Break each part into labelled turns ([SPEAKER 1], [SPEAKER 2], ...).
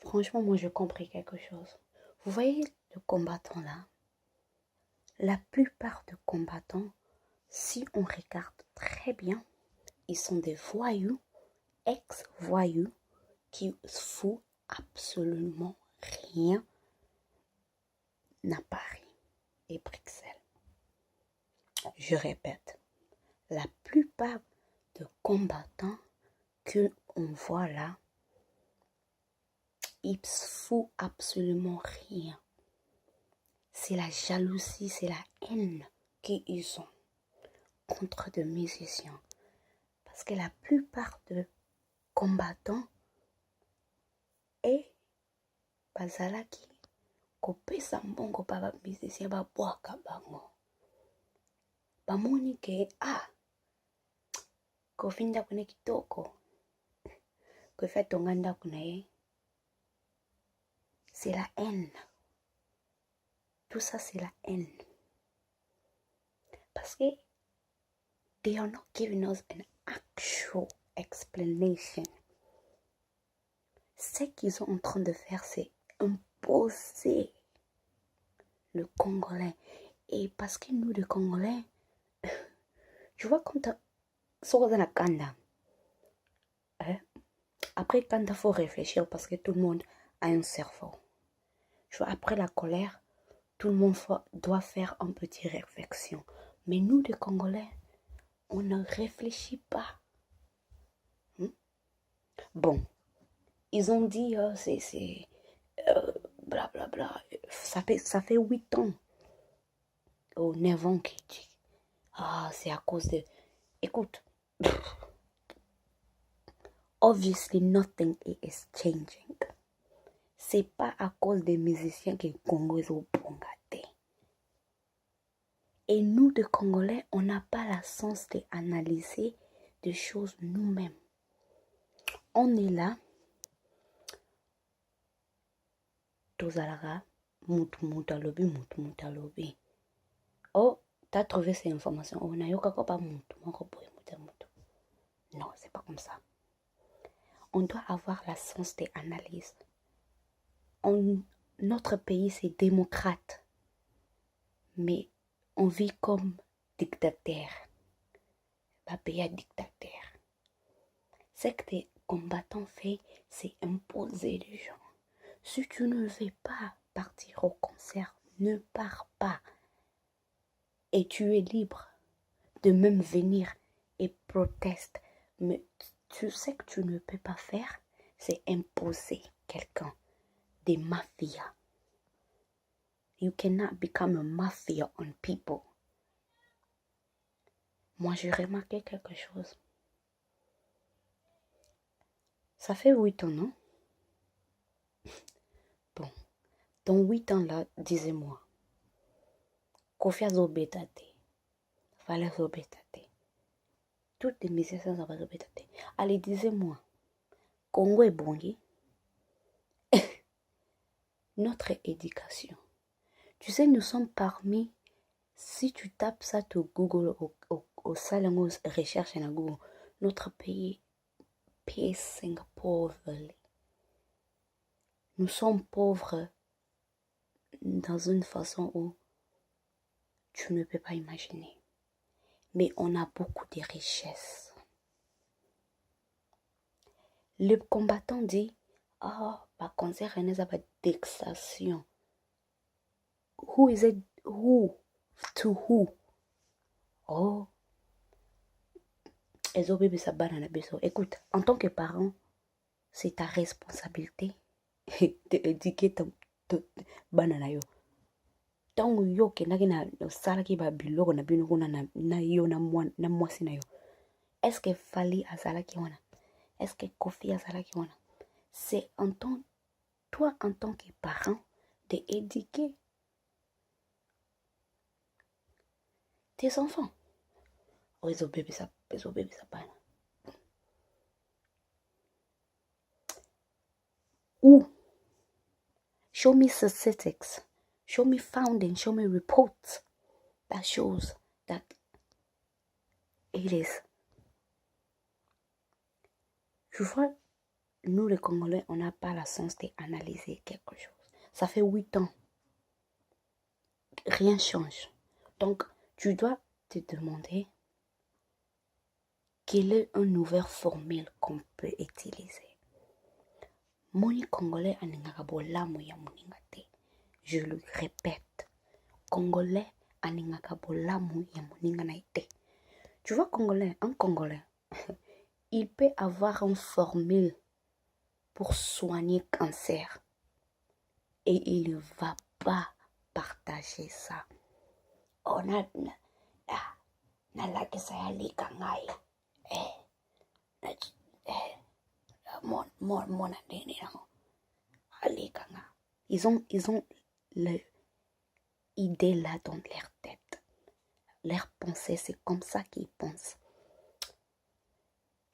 [SPEAKER 1] Franchement, moi, j'ai compris quelque chose. Vous voyez le combattant là? La plupart des combattants, si on regarde très bien, ils sont des voyous, ex-voyous, qui foutent absolument rien à Paris et Bruxelles. Je répète, la plupart des combattants qu'on voit là, ils foutent absolument rien. C'est la jalousie, c'est la haine qu'ils ont contre des musiciens. Parce que la plupart des combattants et bazalaki kopesa mbongo pa bamisicien babwaka bango. Bamoni ke kofi ndako ne kitoko, kofi atonga ndako na ye. C'est la haine. Tout ça, c'est la haine. Parce que they are not giving us an actual explanation. Ce qu'ils sont en train de faire, c'est imposer le Congolais. Et parce que nous, les Congolais, tu vois, quand sur la Kanda, après Kanda, il faut réfléchir parce que tout le monde a un cerveau. Tu vois, après la colère, tout le monde doit faire une petite réflexion. Mais nous, les Congolais, on ne réfléchit pas. Bon, ils ont dit, c'est blablabla. Ça fait 8 ans. 9 ans qu'ils disent. C'est à cause de... Écoute, obviously nothing is changing. C'est pas à cause des musiciens que les Congolais ont bongaté. Et nous, les Congolais, on n'a pas la sens d'analyser des choses nous-mêmes. On est là. Tozalaga, mutu. Oh, t'as trouvé ces informations. Oh, na yoka pas mutu. Non, c'est pas comme ça. On doit avoir la sens d'analyse. Notre pays, c'est démocrate. Mais on vit comme dictateur. Pas pays à dictateur. Ce que les combattants font, c'est imposer les gens. Si tu ne veux pas partir au concert, ne pars pas. Et tu es libre de même venir et protester. Mais tu sais que tu ne peux pas faire, c'est imposer quelqu'un. Des mafias. You cannot become a mafia on people. Moi, j'ai remarqué quelque chose. Ça fait 8 ans, non? Bon. Dans 8 ans là, disez-moi. Kofi Azobetate. Fallait Azobetate. Toutes les musiciens sont Azobetate. Allez, disez-moi. Congo est bongi. Notre éducation. Tu sais, nous sommes parmi... Si tu tapes ça sur Google, au salon recherche na Google, notre pays pacing pauvre. Nous sommes pauvres dans une façon où tu ne peux pas imaginer. Mais on a beaucoup de richesses. Le combattant dit, par concert, il y a une taxation. Who is it? Who? To who? Oh. Écoute, en tant que parent, c'est ta responsabilité d'éduquer ton banana yo. Tango yo kendaki na salaki ba biloko na bino kuna na yo na mwasi na yo. Est-ce que Fali azalaki wana? Est-ce que Kofi azalaki wana? C'est toi en tant que parent d'éduquer tes enfants. Oh, ils ont bébé ça bana. Ou show me statistics. Show me findings, show me reports that shows that it is. Tu vois, nous les Congolais, on n'a pas la sens d'analyser quelque chose. Ça fait 8 ans. Rien change. Donc, tu dois te demander quelle est une nouvelle formule qu'on peut utiliser. Moni Congolais aningaka bolamu ya muningate. Je le répète. Congolais aningaka bolamu ya muninganaite. Tu vois, Congolais, un Congolais, il peut avoir une formule pour soigner cancer. Et il ne va pas partager ça. On a la que ça y a kangai. Ils ont l'idée là dans leur tête. Leur pensée, c'est comme ça qu'ils pensent.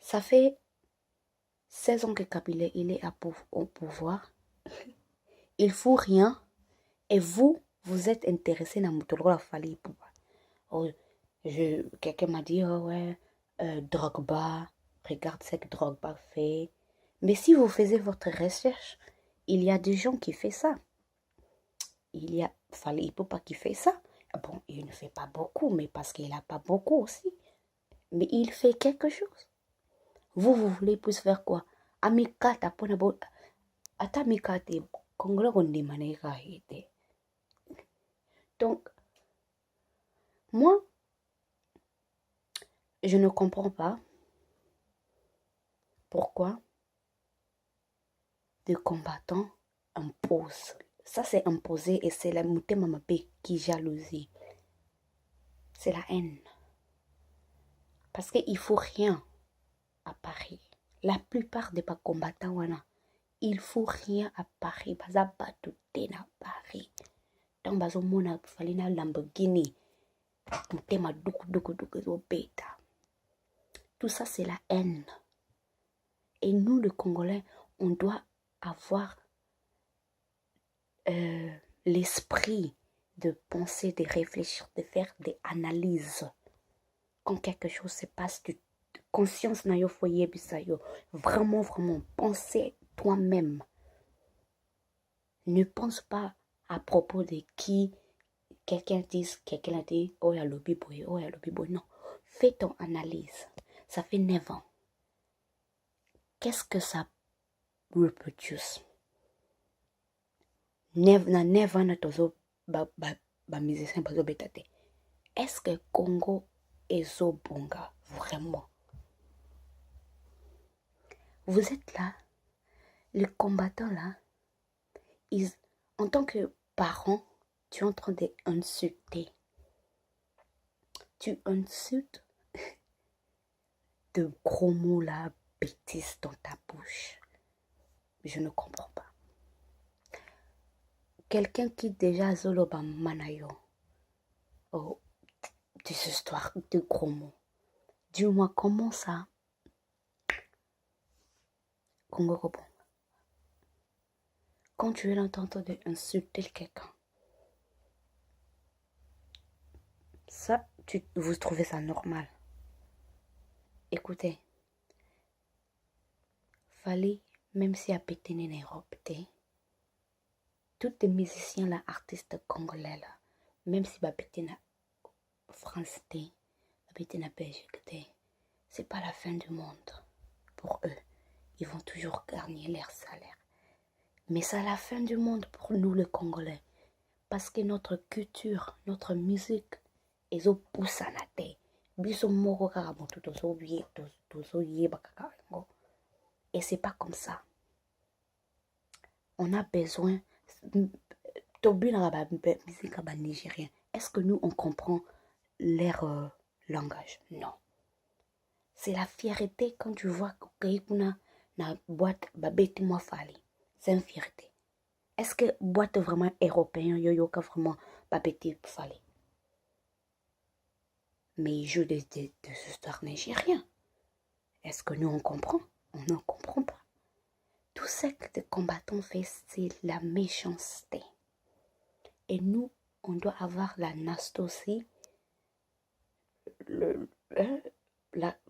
[SPEAKER 1] Ça fait 16 ans que Kabila il est au pouvoir. Il ne faut rien. Et vous êtes intéressé dans Moutologo Fali Pouba. Oh, quelqu'un m'a dit, oh ouais, Drogba, regarde ce que Drogba fait. Mais si vous faisiez votre recherche, il y a des gens qui font ça. Il y a Fali Pouba qui fait ça. Bon, il ne fait pas beaucoup, mais parce qu'il n'a pas beaucoup aussi. Mais il fait quelque chose. Vous voulez plus faire quoi? Amikata, ponabo, atamikate, Congolais on demande à. Donc, moi, je ne comprends pas pourquoi des combattants imposent. Ça, c'est imposé et c'est la moutemamapé qui jalousie. C'est la haine. Parce qu'il ne faut rien à Paris. La plupart des combattants, il ne faut rien à Paris. Baza batute na Paris. Donc, bazo mona falina Lamborghini. Moutema duku zo beta. Tout ça, c'est la haine. Et nous, les Congolais, on doit avoir l'esprit de penser, de réfléchir, de faire des analyses. Quand quelque chose se passe, conscience na yo foyer bisayo. Vraiment, pensez toi-même. Ne pense pas à propos de qui quelqu'un a dit, oh ya lobby boy, oh ya lobby boy. Non, fais ton analyse. Ça fait 9 ans. Qu'est-ce que ça reproduce? 9 ans, tozo ba musicien bazo betate. Est-ce que Congo est bonga vraiment? Vous êtes là, les combattants là, en tant que parent, tu es en train d'insulter. Tu insultes de gros mots là, bêtises dans ta bouche. Je ne comprends pas. Quelqu'un qui déjà zoloba manayo. Oh, des histoires de gros mots. Dis-moi comment ça? Congo Robon. Quand tu es en train d'insulter quelqu'un, ça, vous trouvez ça normal? Écoutez, fallait, même si à péter en Europe, tous les musiciens, là, artistes congolais, là, même si à péter en France, à péter en Belgique, c'est pas la fin du monde pour eux. Ils vont toujours gagner leur salaire. Mais c'est la fin du monde pour nous, les Congolais. Parce que notre culture, notre musique, ils ont poussé à la terre. Et c'est pas comme ça. On a besoin. Est-ce que nous, on comprend leur langage? Non. C'est la fierté quand tu vois que na boîte babeti moi fali. C'est une fierté. Est-ce que boîte vraiment européen yo vraiment babeti fali? Mais ils jouent des histoires nigériennes. Est-ce que nous on comprend? On ne comprend pas. Tout ce que les combattants font, c'est la méchanceté. Et nous, on doit avoir la nastosie.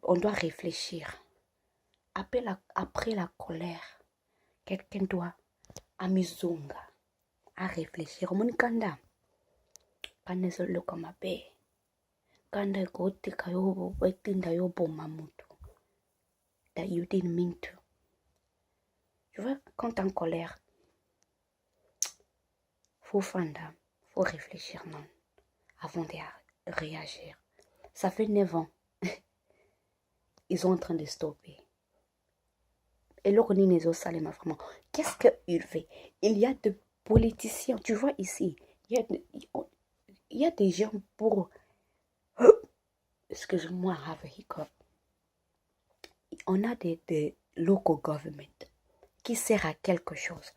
[SPEAKER 1] On doit réfléchir. après la colère, quelqu'un doit amizonga, à réfléchir. Mon kanda, kanda solo comme abe, kanda kote kayo, wetinda yo mamutu, that you didn't mean to. Tu vois, quand t'es en colère, faut réfléchir, non, avant de réagir. Ça fait 9 ans, ils sont en train de stopper. Et là, on est vraiment. Qu'est-ce qu'il fait? Il y a des politiciens, tu vois ici, il y a des gens pour... Excuse-moi, I have a hiccup. On a des local government qui sert à quelque chose.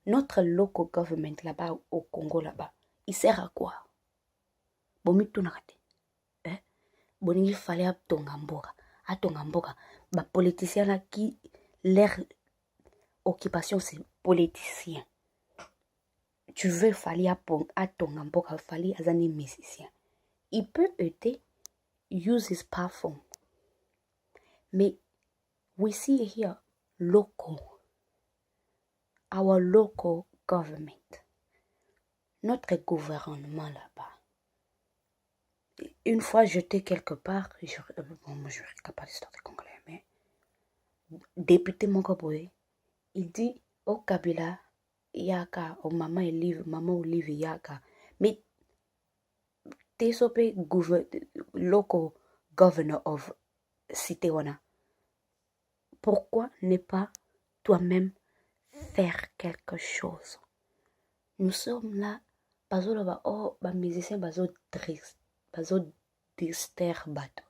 [SPEAKER 1] Notre local government là-bas au Congo là-bas, il sert à quoi? Bon, il fallait à Tongamboka. Les politiciens là qui, leur occupation c'est politicien. Tu veux fallait à Tongamboka, fallait à un musicien. Il peut aider, use his platform. Mais we see here local, our local government, notre gouvernement là-bas. Une fois j'étais quelque part, je ne suis capable de sortir congolais, mais député Mongoboy, il dit au Kabila, Yaka, au maman Olive Yaka, mais t'es sopé local governor of cité wana. Pourquoi ne pas toi-même faire quelque chose? Nous sommes là, bazo là-bas, oh, bah musicien bazo distraire bateau.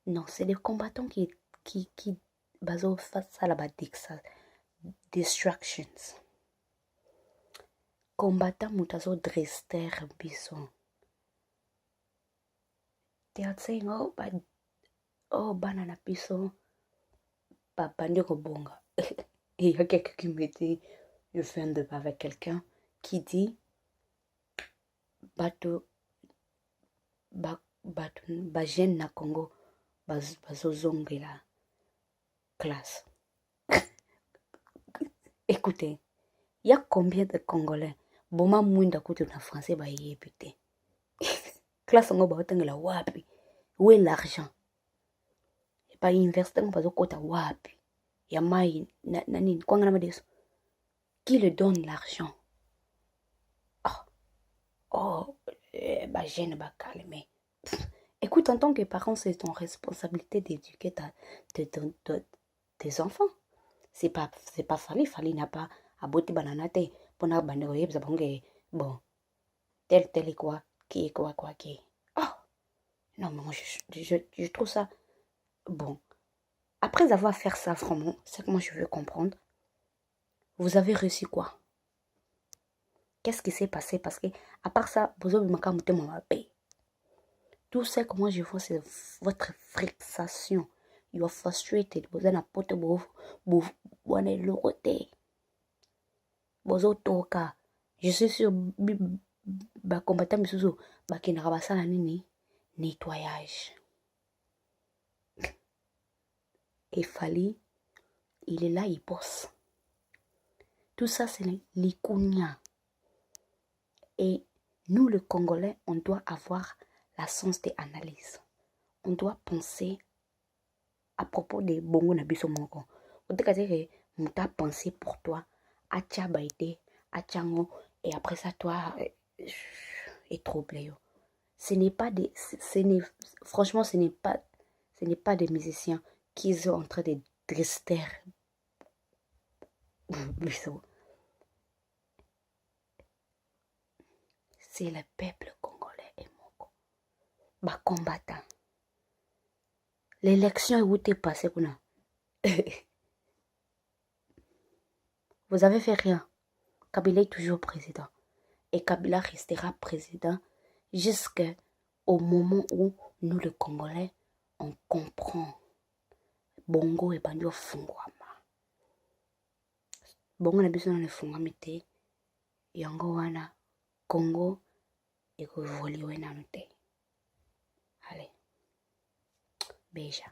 [SPEAKER 1] Non, c'est des combattants qui bazo face à la distractions. Combattant mutazo distraire bison. They are saying, oh, banana bison, bandi bonga. Et il y a quelqu'un qui me dit, je fais un débat avec quelqu'un qui dit, bato jeune na Congo bazozongela classe. Écoutez, il y a combien de Congolais boma mwinda kutu na français ba yébité. Classe ngo ba otengela wapi? Où est l'argent? Et pas université ngo bazo kota wapi? Ya mai na nini kwanga na deso. Qui le donne l'argent? Bah jeune ba calmer. Écoute, en tant que parent, c'est ton responsabilité d'éduquer tes enfants. C'est pas fallait n'a pas à botter bananate pour n'a bande bon tel et quoi qui est quoi qui est. Oh non, mais moi je trouve ça bon. Après avoir fait ça, vraiment, c'est que moi je veux comprendre. Vous avez reçu quoi? Qu'est-ce qui s'est passé? Parce que à part ça, vous avez monté mon paix. Tout ce que moi je vois, c'est votre fixation. You are frustrated. Vous avez porté vous êtes le côté. Vous êtes je suis sûr, bah combattant misusu, bah qui n'a pas nini nettoyage. Et Fali, il est là, il bosse. Tout ça, c'est l'ikunya. Et nous, les Congolais, on doit avoir la sens d'analyse. On doit penser à propos des bongo na biso moko. On te dire que on t'a pensé pour toi, acha baité, achango, et après ça toi est troublé. Ce n'est pas des franchement ce n'est pas des musiciens qui sont en train de distraire biso. C'est le peuple congolais et moko. Ba combattant. L'élection est où t'es passé pour nous. Vous avez fait rien. Kabila est toujours président. Et Kabila restera président jusqu'au moment où nous, les Congolais, on comprend. Bongo et bandio fungwama. Bongo na biso na fungwami te. Yango wana Congo eko voliwe na te. Allez. Beja.